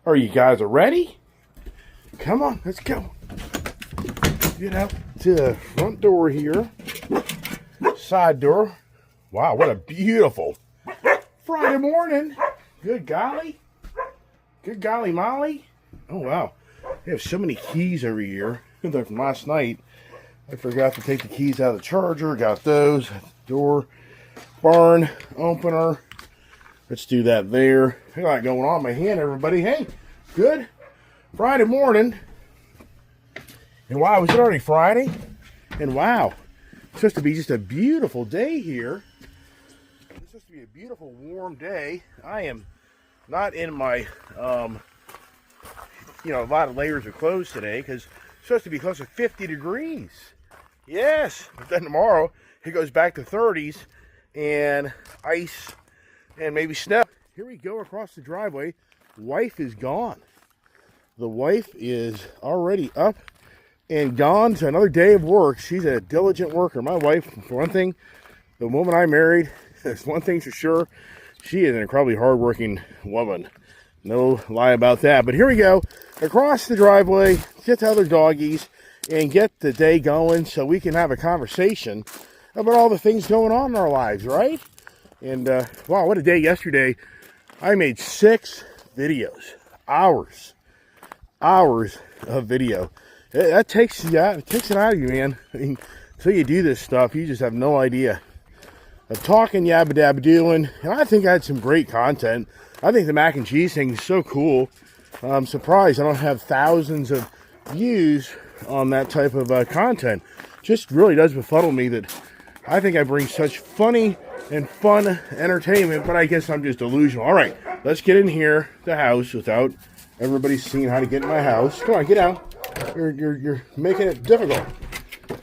Are you guys ready? Come on, let's go. Get out to the front door here. Side door. Wow, what a beautiful Friday morning. Good golly. Good golly molly. Oh, wow. They have so many keys over here. They're from last night. I forgot to take the keys out of the charger. Got those. Door. Barn opener. Let's do that there. I got going on in my hand, everybody. Hey, good Friday morning. And wow, is it already Friday? And wow, it's supposed to be just a beautiful day here. It's supposed to be a beautiful, warm day. I am not in my, a lot of layers of clothes today because it's supposed to be close to 50 degrees. Yes, but then tomorrow it goes back to 30s and ice and maybe snow. Here we go across the driveway. Wife is gone. The wife is already up and gone to another day of work. She's a diligent worker. My wife, for one thing, the woman I married, there's one thing for sure, she is an incredibly hardworking woman. No lie about that. But here we go, across the driveway, get the other doggies, and get the day going so we can have a conversation about all the things going on in our lives, right? And, wow, what a day yesterday. I made 6 videos. Hours of video. That takes it out of you, man. I mean, until you do this stuff, you just have no idea. I'm talking yabba dabba doing, and I think I had some great content. I think the mac and cheese thing is so cool. I'm surprised I don't have thousands of views on that type of content. Just really does befuddle me that I think I bring such funny and fun entertainment, but I guess I'm just delusional. All right, let's get in here, the house, without everybody seeing how to get in my house. Come on, get out. You're making it difficult.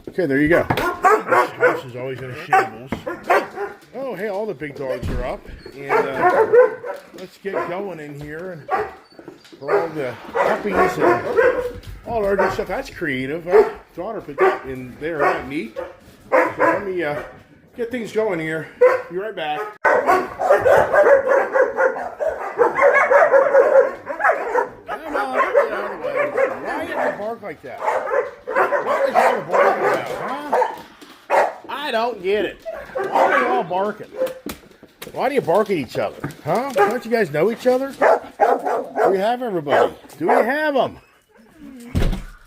Okay, there you go. This house is always in a shambles. Oh, hey, all the big dogs are up. And let's get going in here. And for all the puppies and all our good stuff. That's creative. My daughter put that in there. Isn't that neat? So let me get things going here. Be right back. Bark like that? What is y'all barking about, huh? I don't get it. Why are you all barking? Why do you bark at each other, huh? Don't you guys know each other? Do we have everybody? Do we have them?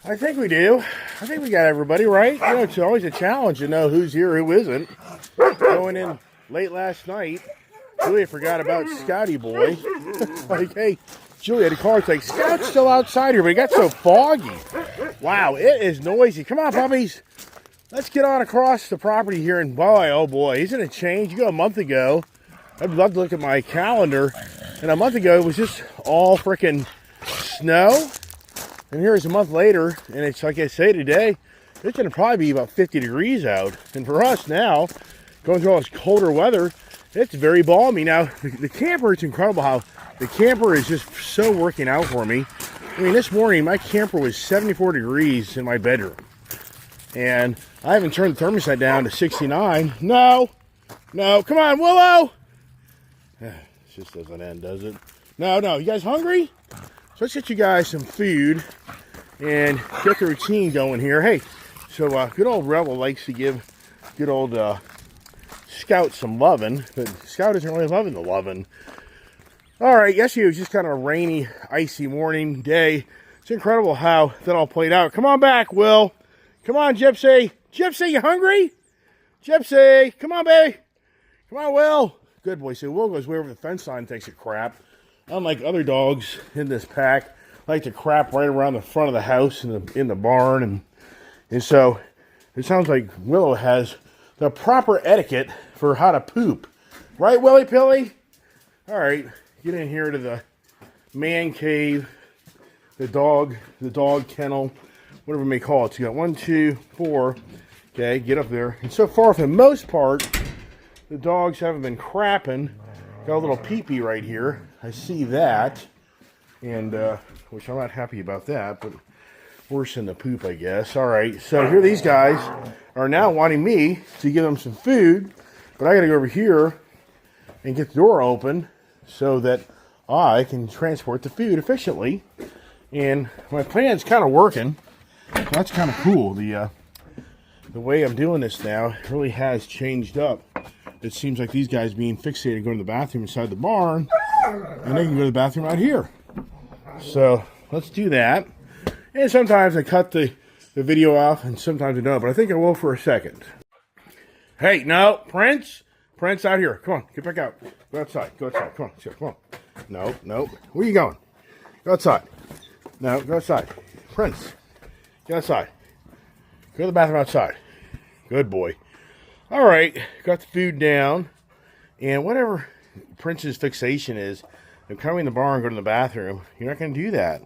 I think we do. I think we got everybody, right? You know, it's always a challenge to know who's here, who isn't. Going in late last night, Julia forgot about Scotty Boy. Like, hey, Julia, the car's like, Scout's still outside here, but it got so foggy. Wow, it is noisy. Come on, puppies. Let's get on across the property here. And boy, oh boy, isn't it changed? You go a month ago, I'd love to look at my calendar, and a month ago it was just all freaking snow. And here's a month later, and it's like I say today, it's going to probably be about 50 degrees out. And for us now, going through all this colder weather, it's very balmy. Now, the camper, it's incredible how the camper is just so working out for me. I mean, this morning, my camper was 74 degrees in my bedroom. And I haven't turned the thermostat down to 69. No, come on, Willow. This just doesn't end, does it? No, you guys hungry? So let's get you guys some food and get the routine going here. Hey, so good old Rebel likes to give good old Scout some loving, but Scout isn't really loving the loving. All right, yesterday was just kind of a rainy, icy morning day. It's incredible how that all played out. Come on back, Will. Come on, Gypsy. Gypsy, you hungry? Gypsy, come on, baby. Come on, Will. Good boy. So Will goes way over the fence line and takes a crap. Unlike other dogs in this pack, like to crap right around the front of the house in the barn. And so it sounds like Willow has the proper etiquette for how to poop. Right, Willy Pilly? All right. Get in here to the man cave, the dog kennel, whatever we may call it. So you got 1, 2, 4. Okay, get up there. And so far, for the most part, the dogs haven't been crapping. Got a little pee-pee right here. I see that. And, which I'm not happy about that, but worse than the poop, I guess. All right, so here these guys are now wanting me to give them some food, but I got to go over here and get the door open so that I can transport the food efficiently. And my plan's kind of working. So that's kind of cool. The way I'm doing this now really has changed up. It seems like these guys being fixated going to the bathroom inside the barn, and they can go to the bathroom out here. So let's do that. And sometimes I cut the video off, and sometimes I don't, but I think I will for a second. Hey, no, Prince, out here. Come on, get back out. Go outside. Come on. No. Where are you going? Go outside. No, go outside. Prince, get outside. Go to the bathroom outside. Good boy. All right, got the food down, and whatever Prince's fixation is, of coming in the barn and go to the bathroom, you're not going to do that.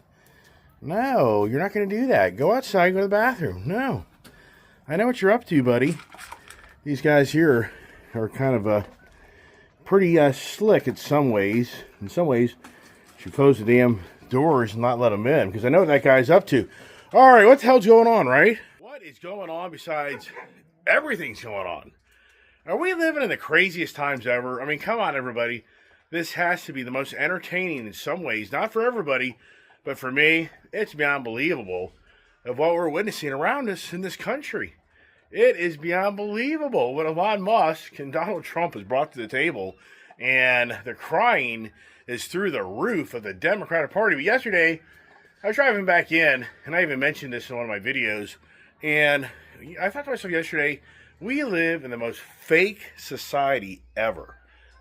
No, you're not going to do that. Go outside and go to the bathroom. No. I know what you're up to, buddy. These guys here are kind of pretty slick in some ways. In some ways, you should close the damn doors and not let them in, because I know what that guy's up to. All right, what the hell's going on, right? What is going on besides everything's going on? Are we living in the craziest times ever? I mean, come on, everybody. This has to be the most entertaining in some ways. Not for everybody, but for me, it's beyond believable of what we're witnessing around us in this country. It is beyond believable what Elon Musk and Donald Trump has brought to the table. And the crying is through the roof of the Democratic Party. But yesterday, I was driving back in, and I even mentioned this in one of my videos, and I thought to myself yesterday, we live in the most fake society ever.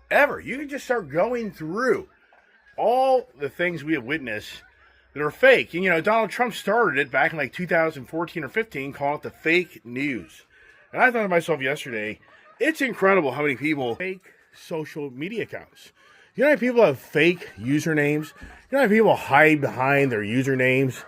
Ever. You can just start going through all the things we have witnessed that are fake. And, you know, Donald Trump started it back in like 2014 or 15, calling it the fake news. And I thought to myself yesterday, it's incredible how many people fake social media accounts. You know how many people have fake usernames? You know how many people hide behind their usernames?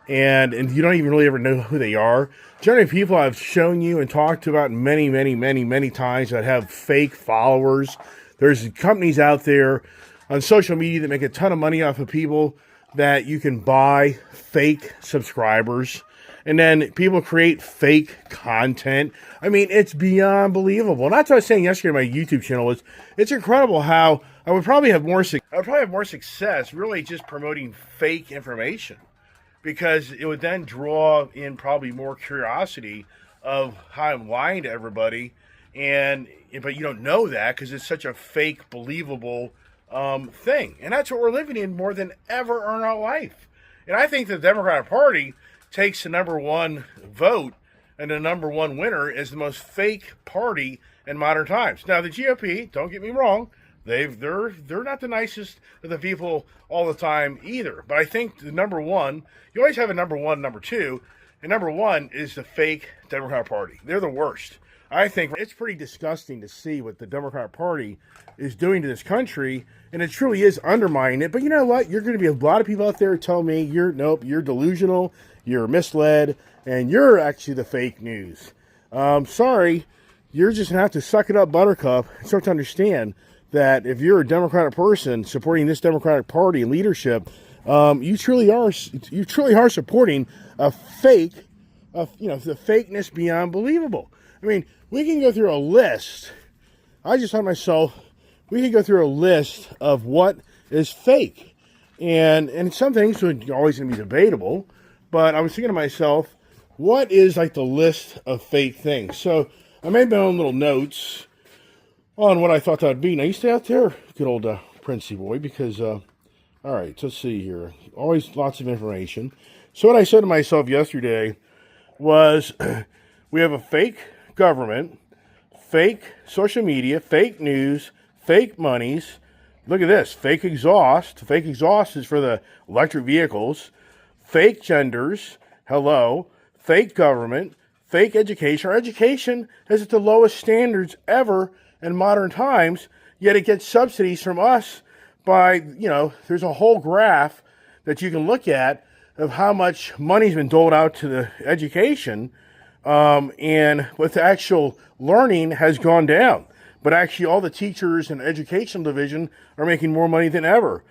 And you don't even really ever know who they are. Generally, people I've shown you and talked about many times that have fake followers. There's companies out there on social media that make a ton of money off of people that you can buy fake subscribers. And then people create fake content. I mean, it's beyond believable. And that's what I was saying yesterday on my YouTube channel. It's incredible how I would probably have more success really just promoting fake information. Because it would then draw in probably more curiosity of how I'm lying to everybody, but you don't know that because it's such a fake, believable thing, and that's what we're living in more than ever in our life. And I think the Democratic Party takes the number one vote, and the number one winner is the most fake party in modern times. Now the GOP, don't get me wrong. They're not the nicest of the people all the time either. But I think the number one, you always have a number one, number two, and number one is the fake Democratic Party. They're the worst. I think it's pretty disgusting to see what the Democratic Party is doing to this country, and it truly is undermining it. But you know what? You're going to be a lot of people out there tell me you're delusional, you're misled, and you're actually the fake news. Sorry, you're just going to have to suck it up, Buttercup, and start to understand that if you're a Democratic person supporting this Democratic Party and leadership, you truly are supporting a fake, the fakeness beyond believable. I mean, we can go through a list. I just thought myself, we can go through a list of what is fake, and some things would always going to be debatable. But I was thinking to myself, what is like the list of fake things? So I made my own little notes on what I thought that would be. Now, you stay out there, good old Princey boy, because, all right, let's see here. Always lots of information. So what I said to myself yesterday was, we have a fake government, fake social media, fake news, fake monies. Look at this, fake exhaust. Fake exhaust is for the electric vehicles. Fake genders, hello. Fake government, fake education. Our education is at the lowest standards ever in modern times, yet it gets subsidies from us by, there's a whole graph that you can look at of how much money's been doled out to the education, and with the actual learning has gone down. But actually all the teachers in the educational division are making more money than ever.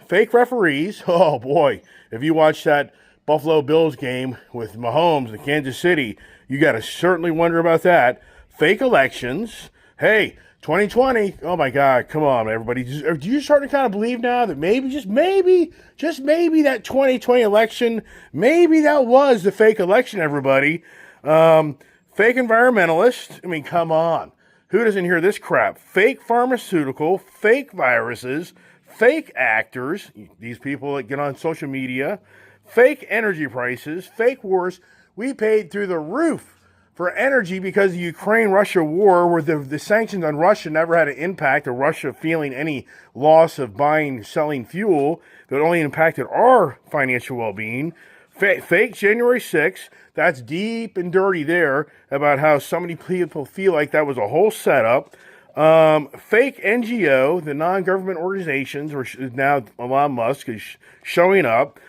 Fake referees, oh boy, if you watch that Buffalo Bills game with Mahomes in Kansas City, you got to certainly wonder about that. Fake elections. Hey, 2020. Oh my God, come on, everybody. Do you start to kind of believe now that maybe, just maybe that 2020 election, maybe that was the fake election, everybody? Fake environmentalist. I mean, come on. Who doesn't hear this crap? Fake pharmaceutical, fake viruses, fake actors, these people that get on social media, fake energy prices, fake wars. We paid through the roof for energy because of the Ukraine-Russia war, where the sanctions on Russia never had an impact, or Russia feeling any loss of buying, selling fuel, that only impacted our financial well-being. Fake January 6th, that's deep and dirty there, about how so many people feel like that was a whole setup. Fake NGO, the non-government organizations, which is now Elon Musk is showing up.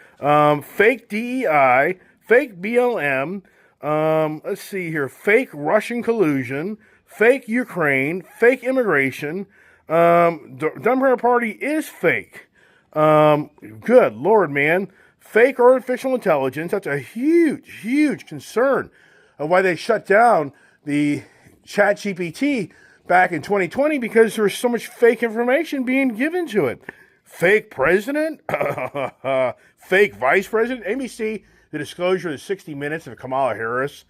Fake DEI, fake BLM, let's see here, fake Russian collusion, fake Ukraine, fake immigration. The Democratic Party is fake. Good Lord, man. Fake artificial intelligence. That's a huge, huge concern of why they shut down the ChatGPT back in 2020, because there was so much fake information being given to it. Fake president, fake vice president. ABC, the disclosure of the 60 Minutes of Kamala Harris.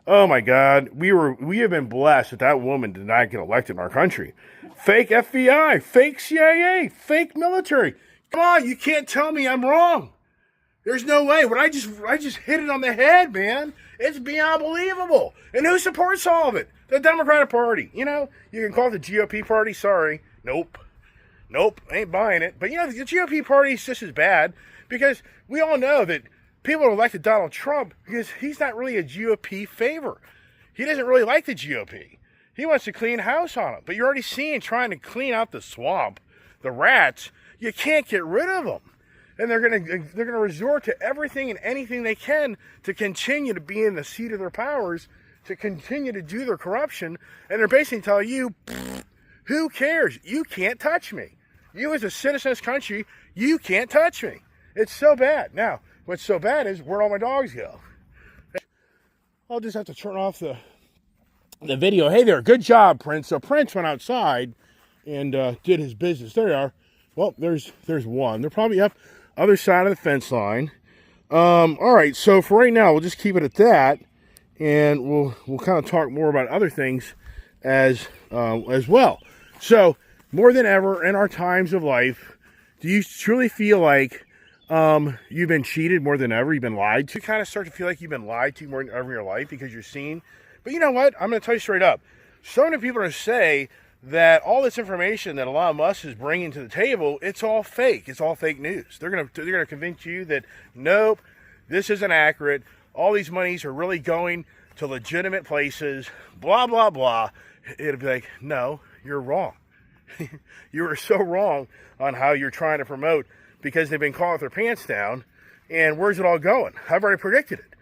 Oh my God, we have been blessed that woman did not get elected in our country. Fake FBI, fake CIA, fake military. Come on, you can't tell me I'm wrong. There's no way. When I just hit it on the head, man. It's beyond believable. And who supports all of it? The Democratic Party. You know, you can call it the GOP party. Sorry. Nope, ain't buying it. But, you know, the GOP party is just as bad, because we all know that people elected Donald Trump because he's not really a GOP favor. He doesn't really like the GOP. He wants to clean house on them. But you're already seeing, trying to clean out the swamp, the rats, you can't get rid of them. And they're gonna resort to everything and anything they can to continue to be in the seat of their powers, to continue to do their corruption. And they're basically telling you, who cares? You can't touch me. You as a citizen of this country, you can't touch me. It's so bad. Now, what's so bad is where all my dogs go. I'll just have to turn off the video. Hey there, good job, Prince. So Prince went outside and did his business. There they are. Well, there's one. They're probably up other side of the fence line. All right, so for right now, we'll just keep it at that, and we'll kind of talk more about other things as well. So, more than ever in our times of life, do you truly feel like you've been cheated more than ever? You've been lied to? You kind of start to feel like you've been lied to more than ever in your life because you're seeing. But you know what? I'm going to tell you straight up. So many people are going to say that all this information that Elon Musk is bringing to the table, it's all fake. It's all fake news. They're going to convince you that, nope, this isn't accurate. All these monies are really going to legitimate places, blah, blah, blah. It'll be like, no, you're wrong. You are so wrong on how you're trying to promote, because they've been caught with their pants down. And where's it all going? I've already predicted it.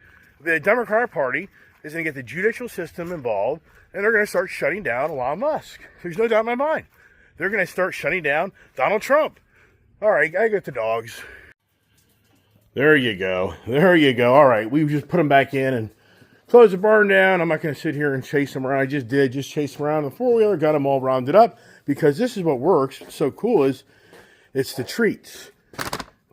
The Democratic Party is going to get the judicial system involved, and they're going to start shutting down Elon Musk. There's no doubt in my mind. They're going to start shutting down Donald Trump. All right, I got the dogs. There you go. There you go. All right, we just put them back in and close the barn down. I'm not going to sit here and chase them around. I just did. Just chase them around the four-wheeler, got them all rounded up, because this is what works. What's so cool is it's the treats.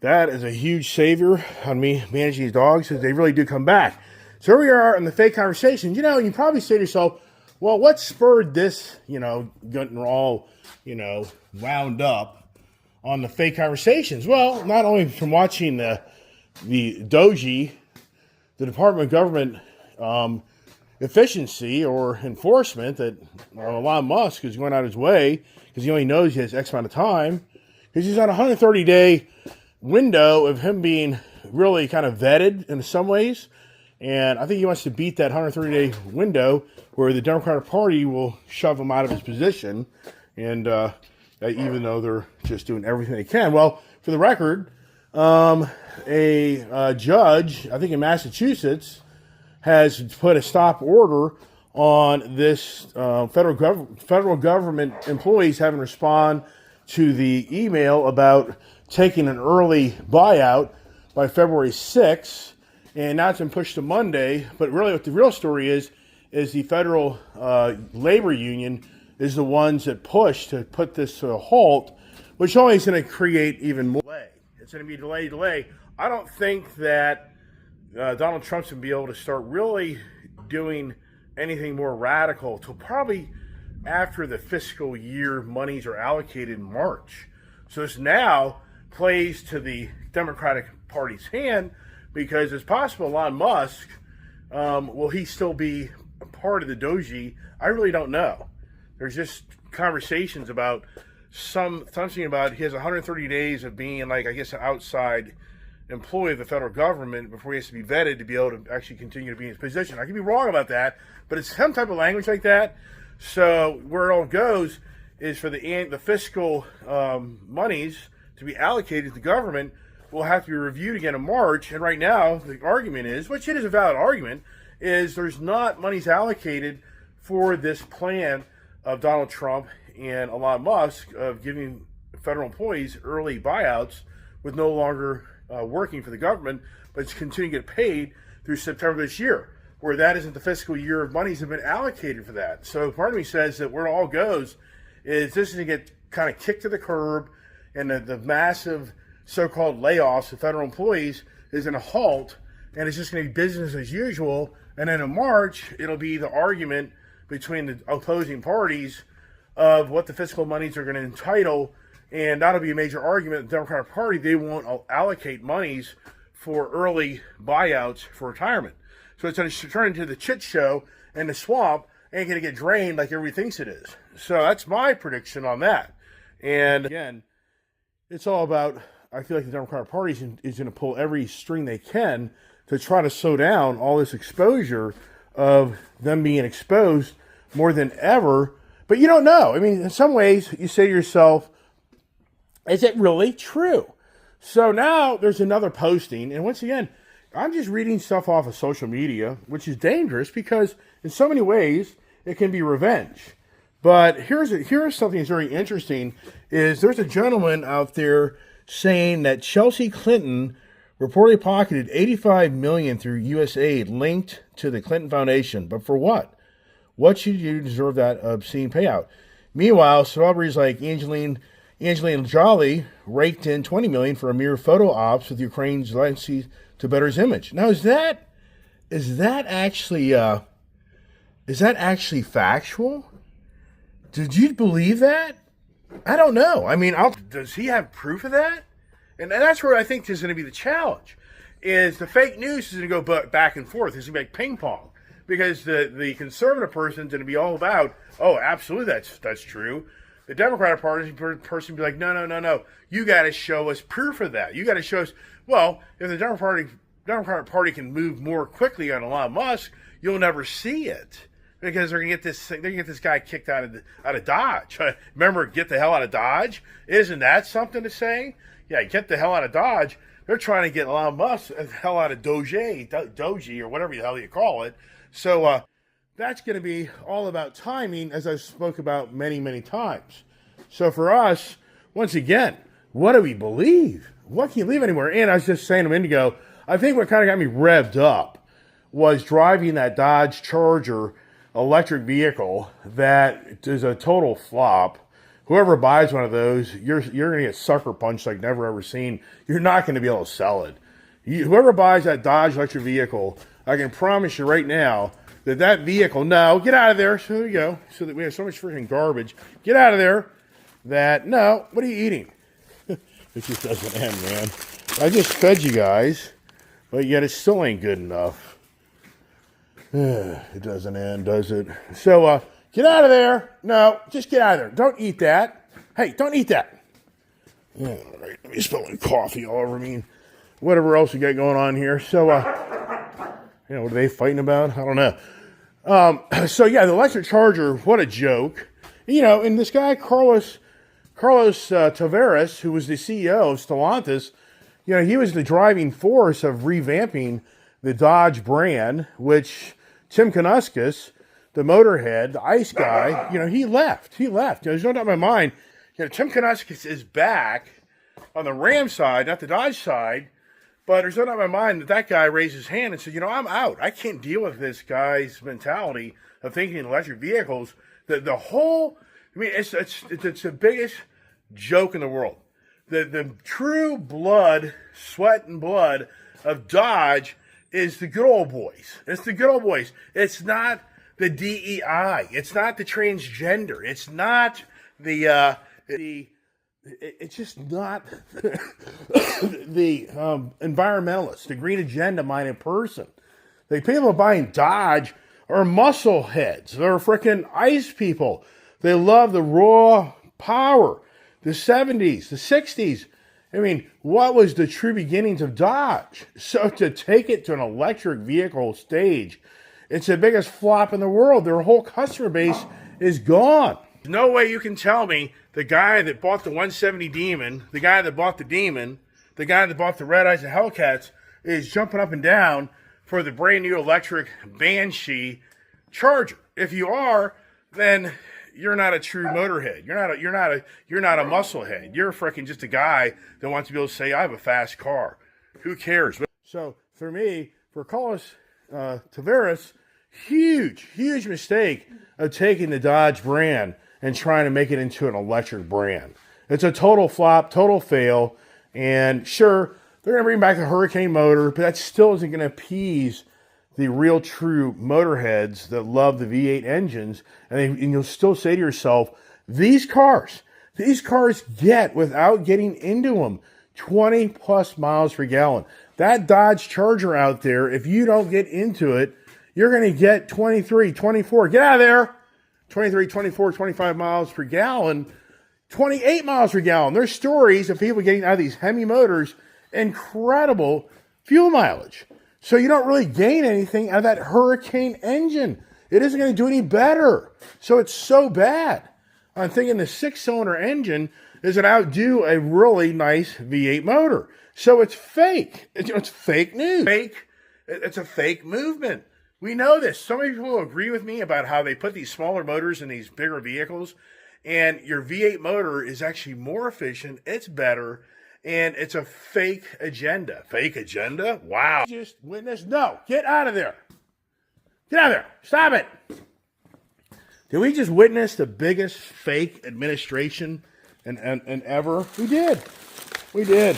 That is a huge savior on me managing these dogs, because they really do come back. So here we are in the fake conversation. You know, you probably say to yourself, well, what spurred this, getting all, wound up on the fake conversations? Well, not only from watching the DOGE, the Department of Government efficiency or enforcement, that Elon Musk is going out his way, because he only knows he has X amount of time, because he's on a 130-day window of him being really kind of vetted in some ways. And I think he wants to beat that 130-day window where the Democratic Party will shove him out of his position, and even though they're just doing everything they can. Well, for the record, a judge, I think in Massachusetts, has put a stop order on this federal government employees having to respond to the email about taking an early buyout by February 6th. And now it's been pushed to Monday. But really what the real story is the federal labor union is the ones that push to put this to a halt, which only is going to create even more delay. It's going to be delay. I don't think that Donald Trump's going to be able to start really doing anything more radical till probably after the fiscal year monies are allocated in March. So this now plays to the Democratic Party's hand, because it's possible Elon Musk, will he still be a part of the Doge? I really don't know. There's just conversations about something about he has 130 days of being, like, I guess, an outside employee of the federal government before he has to be vetted to be able to actually continue to be in his position. I could be wrong about that, but it's some type of language like that. So where it all goes is for the fiscal monies to be allocated to the government will have to be reviewed again in March. And right now, the argument is, which it is a valid argument, is there's not monies allocated for this plan of Donald Trump and Elon Musk of giving federal employees early buyouts with no longer working for the government, but it's continuing to get paid through September this year, where that isn't the fiscal year of monies have been allocated for that. So part of me says that where it all goes is this is going to get kind of kicked to the curb, and the massive so-called layoffs of federal employees is going to halt, and it's just going to be business as usual. And then in March, it'll be the argument between the opposing parties of what the fiscal monies are going to entitle, and that'll be a major argument. The Democratic Party, they won't allocate monies for early buyouts for retirement. So it's going to turn into the chit show, and the swamp ain't going to get drained like everybody thinks it is. So that's my prediction on that. And again, it's all about, I feel like the Democratic Party is going to pull every string they can to try to slow down all this exposure of them being exposed more than ever. But you don't know. I mean, in some ways, you say to yourself, is it really true? So now there's another posting. And once again, I'm just reading stuff off of social media, which is dangerous because in so many ways, it can be revenge. But here's something that's very interesting, is there's a gentleman out there saying that Chelsea Clinton reportedly pocketed $85 million through U.S. aid linked to the Clinton Foundation. But for what? What should you deserve that obscene payout? Meanwhile, celebrities like Angelina Jolie raked in $20 million for a mere photo ops with Ukraine's Zelensky to better his image. Now, is that actually factual? Did you believe that? I don't know. I mean, does he have proof of that? And that's where I think is going to be the challenge. Is the fake news is going to go back and forth. It's going to be like ping pong. Because the conservative person is going to be all about, oh, absolutely, that's true. The Democratic Party person will be like, no. You got to show us proof of that. You got to show us. Well, if the Democratic Party can move more quickly on Elon Musk, you'll never see it. Because they're gonna get this guy kicked out of Dodge. Remember, get the hell out of Dodge? Isn't that something to say? Yeah, get the hell out of Dodge. They're trying to get Elon Musk the hell out of Doge, or whatever the hell you call it. So that's going to be all about timing, as I spoke about many, many times. So for us, once again, what do we believe? What can you believe anywhere? And I was just saying a minute ago, I think what kind of got me revved up was driving that Dodge Charger electric vehicle that is a total flop. Whoever buys one of those, you're going to get sucker punched like never ever seen. You're not going to be able to sell it. Whoever buys that Dodge electric vehicle, I can promise you right now that vehicle, no, get out of there. So there you go. So that we have so much freaking garbage. Get out of there. No, what are you eating? It just doesn't end, man. I just fed you guys, but yet it still ain't good enough. It doesn't end, does it? So, get out of there. No, just get out of there. Don't eat that. Hey, don't eat that. Yeah, all right. Let me spilling coffee all over me. Whatever else we got going on here. So, what are they fighting about? I don't know. So, yeah, the electric Charger, what a joke. And this guy, Carlos Tavares, who was the CEO of Stellantis, he was the driving force of revamping the Dodge brand, which Tim Knuskis, the Motorhead, the ice guy, he left. There's no doubt in my mind. Tim Knuskis is back on the Ram side, not the Dodge side, but there's no doubt in my mind that guy raised his hand and said, I'm out. I can't deal with this guy's mentality of thinking in electric vehicles. The whole I mean, it's the biggest joke in the world. The true blood, sweat and blood of Dodge is the good old boys. It's the good old boys. It's not the DEI. It's not the transgender. It's not it's just not the environmentalist, the green agenda minded person. The people buying Dodge are muscle heads. They're freaking ice people. They love the raw power. The 70s, the 60s. I mean, what was the true beginnings of Dodge? So to take it to an electric vehicle stage, it's the biggest flop in the world. Their whole customer base is gone. No way you can tell me the guy that bought the 170 Demon, the guy that bought the Demon, the guy that bought the Red Eyes and Hellcats is jumping up and down for the brand new electric Banshee Charger. If you are, then you're not a true motorhead. You're not a musclehead. You're freaking just a guy that wants to be able to say, I have a fast car. Who cares? So for me, for Carlos Tavares, huge mistake of taking the Dodge brand and trying to make it into an electric brand. It's a total flop, total fail. And sure, they're going to bring back the Hurricane motor, but that still isn't going to appease the real true motorheads that love the V8 engines. And you'll still say to yourself, these cars get, without getting into them, 20 plus miles per gallon. That Dodge Charger out there, if you don't get into it, you're going to get 23, 24. Get out of there. 23, 24, 25 miles per gallon. 28 miles per gallon. There's stories of people getting out of these Hemi motors incredible fuel mileage. So you don't really gain anything out of that Hurricane engine. It isn't going to do any better. So it's so bad. I'm thinking the 6-cylinder engine is going to outdo a really nice V8 motor. So it's fake. It's fake news. It's a fake movement. We know this. So many people agree with me about how they put these smaller motors in these bigger vehicles. And your V8 motor is actually more efficient. It's better. And it's a fake agenda. Fake agenda? Wow. Just witness. No. Get out of there. Get out of there. Stop it. Did we just witness the biggest fake administration and ever? We did. We did.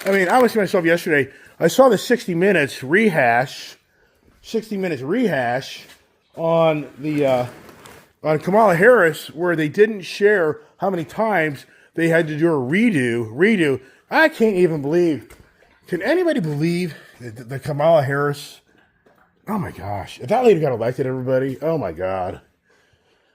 I mean, I was to myself yesterday, I saw the 60 Minutes rehash on the on Kamala Harris, where they didn't share how many times they had to do a redo. I can't even believe. Can anybody believe that Kamala Harris? Oh my gosh! If that lady got elected, everybody. Oh my God!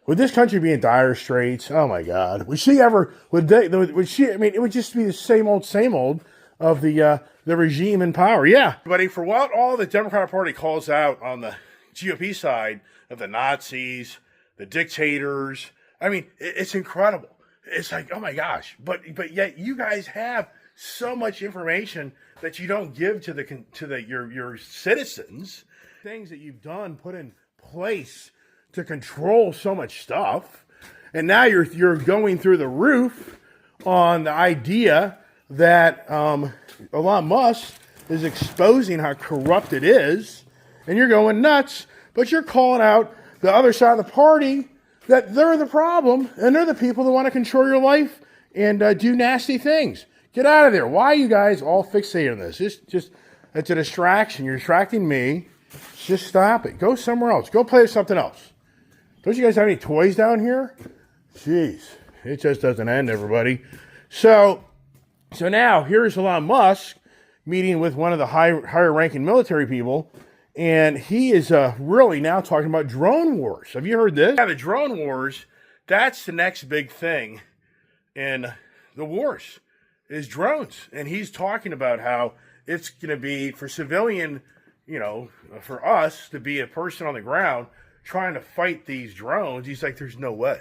Would this country be in dire straits? Oh my God! Would she ever? Would she? I mean, it would just be the same old of the regime in power. Yeah, buddy. For what all the Democratic Party calls out on the GOP side of the Nazis, the dictators. I mean, it's incredible. It's like, oh my gosh! But yet you guys have so much information that you don't give to your citizens. Things that you've done, put in place to control so much stuff, and now you're going through the roof on the idea that Elon Musk is exposing how corrupt it is, and you're going nuts. But you're calling out the other side of the party that they're the problem, and they're the people that want to control your life and do nasty things. Get out of there. Why are you guys all fixated on this? It's a distraction. You're distracting me. Just stop it. Go somewhere else. Go play with something else. Don't you guys have any toys down here? Jeez. It just doesn't end, everybody. So now here's Elon Musk meeting with one of the higher-ranking military people, and he is really now talking about drone wars. Have you heard this? Yeah, the drone wars, that's the next big thing in the wars, is drones. And he's talking about how it's going to be for civilian, for us to be a person on the ground trying to fight these drones. He's like, there's no way.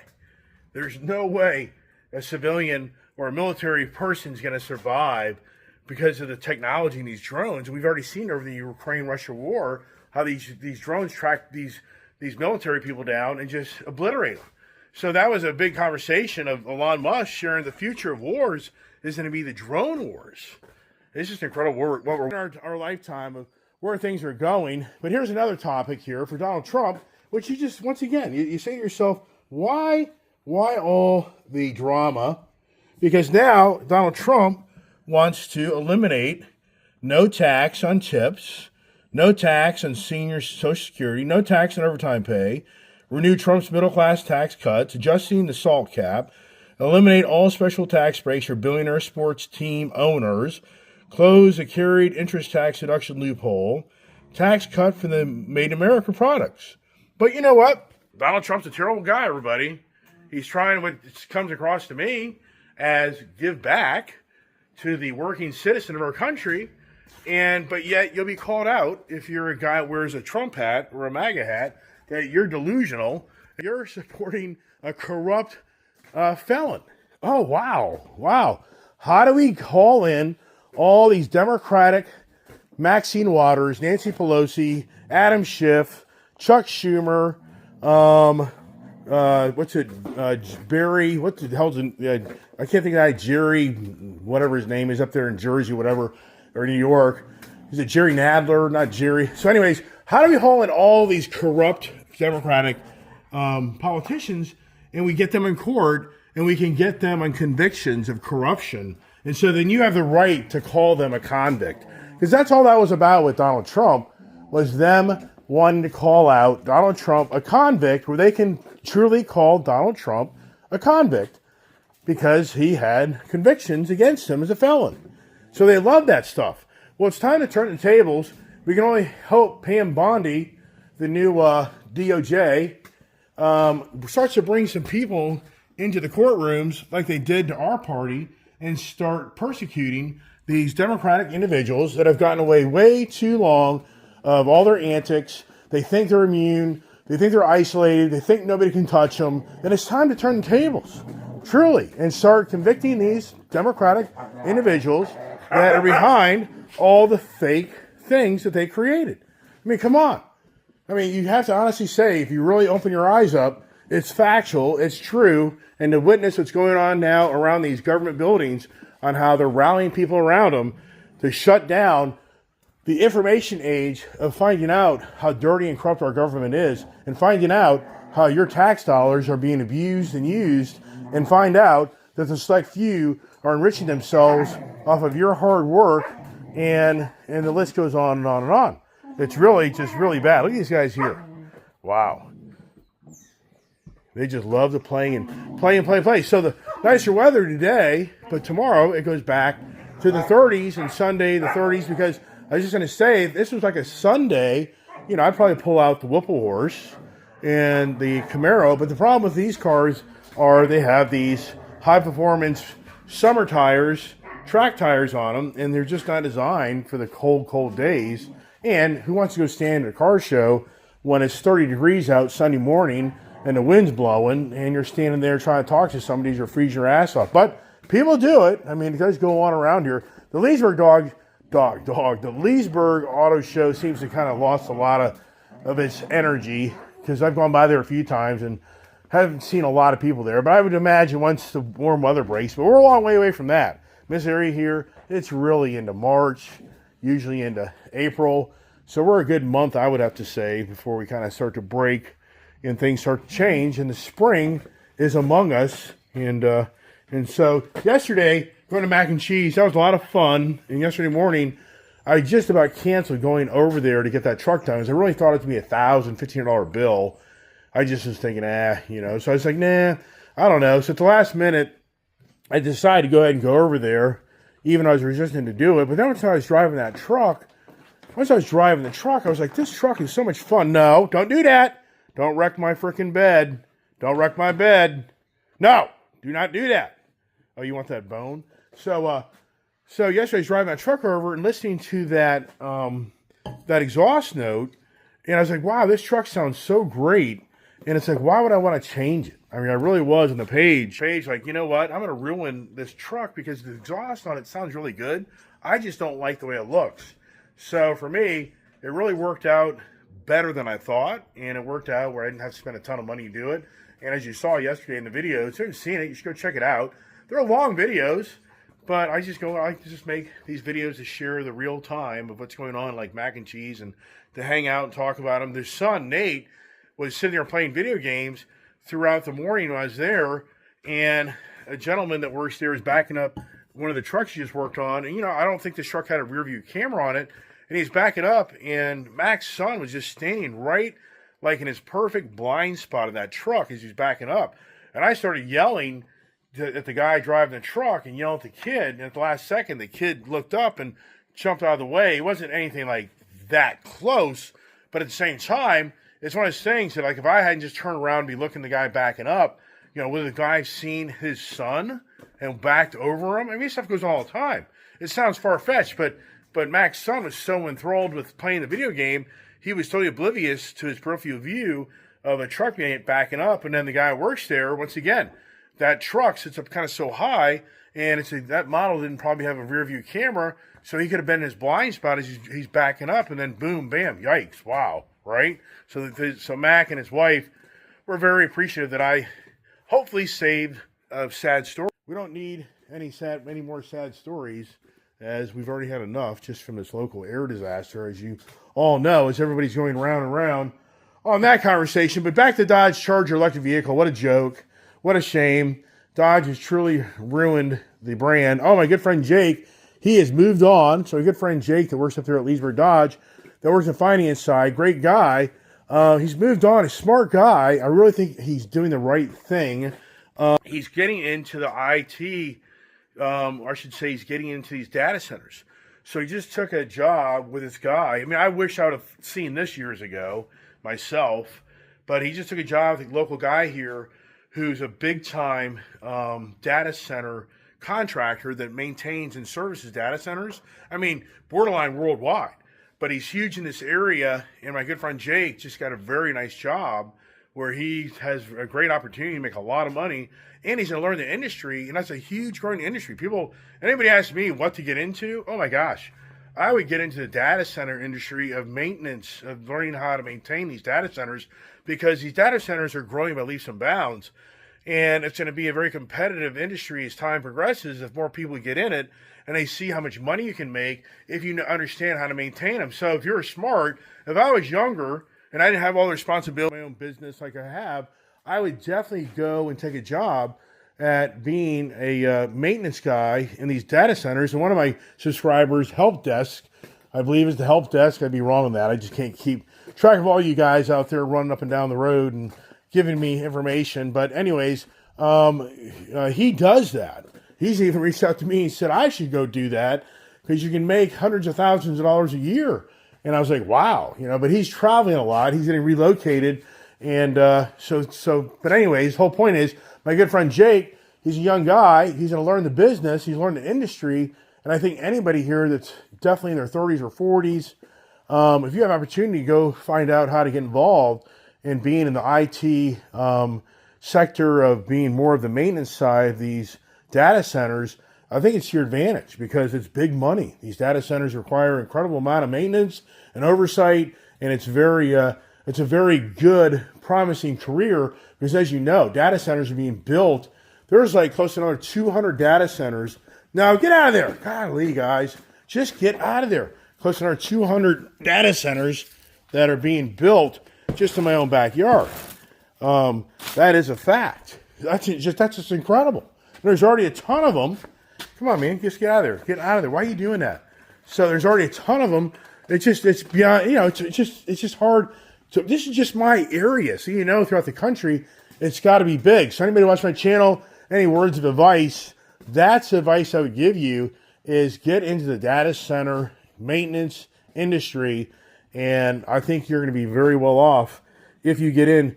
There's no way a civilian or a military person is going to survive because of the technology in these drones. We've already seen over the Ukraine-Russia war how these drones track these military people down and just obliterate them. So that was a big conversation of Elon Musk sharing the future of wars is going to be the drone wars. It's just incredible what we're in our lifetime of where things are going. But here's another topic here for Donald Trump, which you just, once again, you say to yourself, why Why all the drama? Because now Donald Trump wants to eliminate no tax on tips, no tax on senior Social Security, no tax on overtime pay, renew Trump's middle class tax cuts, adjusting the SALT cap, eliminate all special tax breaks for billionaire sports team owners, close a carried interest tax deduction loophole, tax cut for the Made in America products. But you know what? Donald Trump's a terrible guy, everybody. He's trying what comes across to me as give back to the working citizen of our country, but yet you'll be called out if you're a guy who wears a Trump hat or a MAGA hat, that you're delusional, you're supporting a corrupt felon. Oh, wow. How do we call in all these Democratic Maxine Waters, Nancy Pelosi, Adam Schiff, Chuck Schumer, Barry, what the hell's I can't think of that, Jerry, whatever his name is up there in Jersey, whatever, or New York. Is it Jerry Nadler? Not Jerry. So anyways, how do we haul in all these corrupt Democratic politicians and we get them in court and we can get them on convictions of corruption? And so then you have the right to call them a convict. Because that's all that was about with Donald Trump, was them wanting to call out Donald Trump a convict, where they can truly call Donald Trump a convict because he had convictions against him as a felon. So they love that stuff. Well, it's time to turn the tables. We can only hope Pam Bondi, the new DOJ, starts to bring some people into the courtrooms like they did to our party and start persecuting these Democratic individuals that have gotten away way too long of all their antics. They think they're immune. They think they're isolated. They think nobody can touch them. And it's time to turn the tables, truly, and start convicting these Democratic individuals that are behind all the fake things that they created. I mean, come on. I mean, you have to honestly say, if you really open your eyes up, it's factual, it's true, and to witness what's going on now around these government buildings on how they're rallying people around them to shut down the information age of finding out how dirty and corrupt our government is, and finding out how your tax dollars are being abused and used, and find out that the select few are enriching themselves off of your hard work, and the list goes on and on and on. It's really just really bad. Look at these guys here. Wow. They just love to play. So the nicer weather today, but tomorrow it goes back to the 30s, and Sunday the 30s, because I was just going to say, if this was like a Sunday, I'd probably pull out the Whipple horse and the Camaro. But the problem with these cars are they have these high-performance summer tires, track tires on them, and they're just not designed for the cold days. And who wants to go stand at a car show when it's 30 degrees out Sunday morning and the wind's blowing and you're standing there trying to talk to somebody or freeze your ass off? But people do it. I mean, it does go on around here. The Leesburg the Leesburg Auto Show seems to kind of lost a lot of its energy, because I've gone by there a few times and haven't seen a lot of people there. But I would imagine once the warm weather breaks, but we're a long way away from that. This area here, it's really into March, usually into April. So we're a good month, I would have to say, before we kind of start to break and things start to change. And the spring is among us. And so yesterday, going to Mac and Cheese, that was a lot of fun. And yesterday morning, I just about canceled going over there to get that truck done, because I really thought it to be $1,000, $1,500 bill. I just was thinking, So I was like, nah, I don't know. So at the last minute, I decided to go ahead and go over there, even though I was resistant to do it. But then once I was driving the truck, I was like, this truck is so much fun. No, don't do that. Don't wreck my freaking bed. Don't wreck my bed. No, do not do that. Oh, you want that bone? So yesterday I was driving that truck over and listening to that exhaust note, and I was like, wow, this truck sounds so great. And it's like, why would I want to change it? I mean, I really was on the page like, you know what? I'm going to ruin this truck because the exhaust on it sounds really good. I just don't like the way it looks. So for me, it really worked out better than I thought, and it worked out where I didn't have to spend a ton of money to do it. And as you saw yesterday in the videos, if you haven't seen it, you should go check it out. They're long videos, but I just make these videos to share the real time of what's going on, like Mac and Cheese, and to hang out and talk about them. Their son, Nate, was sitting there playing video games throughout the morning when I was there, and a gentleman that works there is backing up one of the trucks he just worked on. And, I don't think this truck had a rear view camera on it. And he's backing up, and Mac's son was just standing right, like in his perfect blind spot of that truck as he's backing up. And I started yelling at the guy driving the truck and yelling at the kid. And at the last second, the kid looked up and jumped out of the way. It wasn't anything like that close, but at the same time, it's one of those things that, like, if I hadn't just turned around and be looking at the guy backing up, would the guy seen his son and backed over him? I mean, this stuff goes on all the time. It sounds far-fetched, but Mac's son was so enthralled with playing the video game, he was totally oblivious to his peripheral view of a truck being backing up, and then the guy who works there, once again, that truck sits up kind of so high, and that model didn't probably have a rear view camera, so he could have been in his blind spot as he's backing up, and then boom, bam, yikes, wow, right? So Mac and his wife were very appreciative that I hopefully saved a sad story. We don't need any more sad stories, as we've already had enough just from this local air disaster, as you all know, as everybody's going round and round on that conversation. But back to Dodge Charger electric vehicle. What a joke. What a shame. Dodge has truly ruined the brand. Oh, my good friend Jake, he has moved on. So a good friend Jake that works up there at Leesburg Dodge, that works the finance side, great guy. He's moved on, a smart guy. I really think he's doing the right thing. He's getting into the IT, or I should say he's getting into these data centers. So he just took a job with this guy. I mean, I wish I would have seen this years ago myself, but he just took a job with a local guy here who's a big-time data center contractor that maintains and services data centers. I mean, borderline worldwide. But he's huge in this area, and my good friend Jake just got a very nice job where he has a great opportunity to make a lot of money, and he's going to learn the industry, and that's a huge growing industry. Anybody asks me what to get into, oh my gosh, I would get into the data center industry of maintenance, of learning how to maintain these data centers, because these data centers are growing by leaps and bounds, and it's going to be a very competitive industry as time progresses if more people get in it, and they see how much money you can make if you understand how to maintain them. So if you're smart, if I was younger and I didn't have all the responsibility of my own business like I have, I would definitely go and take a job at being a maintenance guy in these data centers. And one of my subscribers, Help Desk, I believe is the Help Desk. I'd be wrong on that. I just can't keep track of all you guys out there running up and down the road and giving me information. But anyways, he does that. He's even reached out to me and said, I should go do that because you can make hundreds of thousands of dollars a year. And I was like, wow, but he's traveling a lot. He's getting relocated. And but anyways, his whole point is, my good friend Jake, he's a young guy. He's going to learn the business. He's learned the industry. And I think anybody here that's definitely in their 30s or 40s, if you have opportunity to go find out how to get involved in being in the IT sector of being more of the maintenance side of these data centers, I think it's to your advantage because it's big money. These data centers require an incredible amount of maintenance and oversight, and it's a very good, promising career because, as you know, data centers are being built. There's like close to another 200 data centers. Now, get out of there. Golly, guys. Just get out of there. Close to another 200 data centers that are being built just in my own backyard. That is a fact. That's just incredible. There's already a ton of them. Come on, man, just get out of there. Get out of there. Why are you doing that? So there's already a ton of them. It's beyond, it's just hard. So this is just my area. So, throughout the country, it's got to be big. So anybody watch my channel, any words of advice, that's the advice I would give you is get into the data center maintenance industry. And I think you're going to be very well off if you get in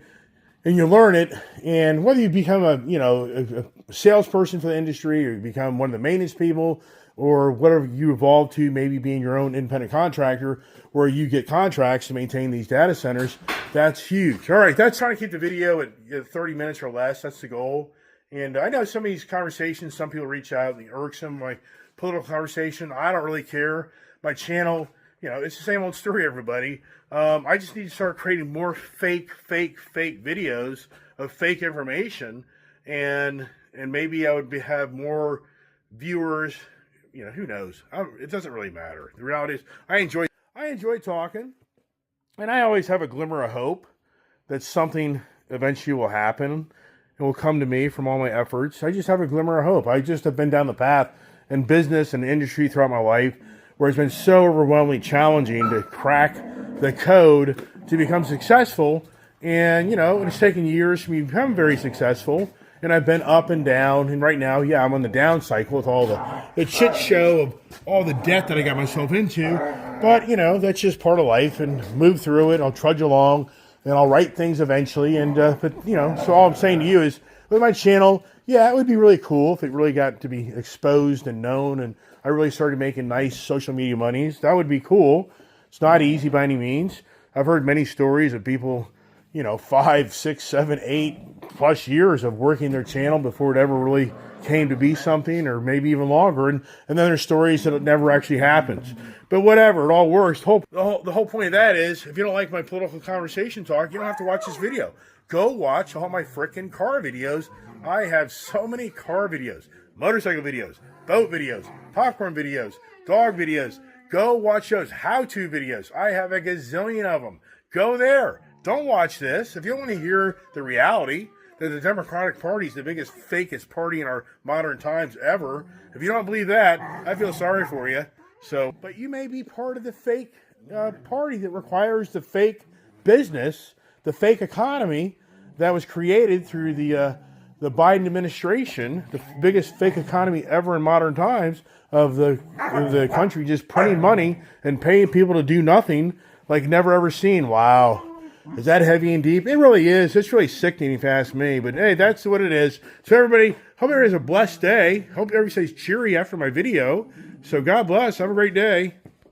and you learn it. And whether you become a salesperson for the industry or you become one of the maintenance people or whatever you evolve to, maybe being your own independent contractor where you get contracts to maintain these data centers, that's huge. All right, that's trying to keep the video at 30 minutes or less. That's the goal. And I know some of these conversations, some people reach out and irks them, like political conversation. I don't really care. My channel, it's the same old story, everybody. I just need to start creating more fake videos of fake information, and maybe I would have more viewers. Who knows? It doesn't really matter. The reality is, I enjoy talking, and I always have a glimmer of hope that something eventually will happen. It will come to me from all my efforts. I just have a glimmer of hope. I just have been down the path in business and industry throughout my life where it's been so overwhelmingly challenging to crack the code to become successful. And, you know, it's taken years for me to become very successful. And I've been up and down. And right now, yeah, I'm on the down cycle with all the shit show of all the debt that I got myself into. But, you know, that's just part of life, and move through it. I'll trudge along, and I'll write things eventually. And, but, you know, so all I'm saying to you is with my channel, yeah, it would be really cool if it really got to be exposed and known, and I really started making nice social media monies. That would be cool. It's not easy by any means. I've heard many stories of people, you know, 5, 6, 7, 8+ years of working their channel before it ever really came to be something, or maybe even longer. And then there's stories that it never actually happens. But whatever, it all works. The whole point of that is, if you don't like my political conversation talk, you don't have to watch this video. Go watch all my frickin' car videos. I have so many car videos, motorcycle videos, boat videos, popcorn videos, dog videos. Go watch those how-to videos. I have a gazillion of them. Go there. Don't watch this. If you don't want to hear the reality that the Democratic Party is the biggest, fakest party in our modern times ever, if you don't believe that, I feel sorry for you. So, but you may be part of the fake party that requires the fake business, the fake economy that was created through the Biden administration, the biggest fake economy ever in modern times, of the country just printing money and paying people to do nothing like never ever seen. Wow. Is that heavy and deep? It really is. It's really sickening if you ask me. But hey, that's what it is. So everybody, hope everybody has a blessed day. Hope everybody stays cheery after my video. So God bless. Have a great day.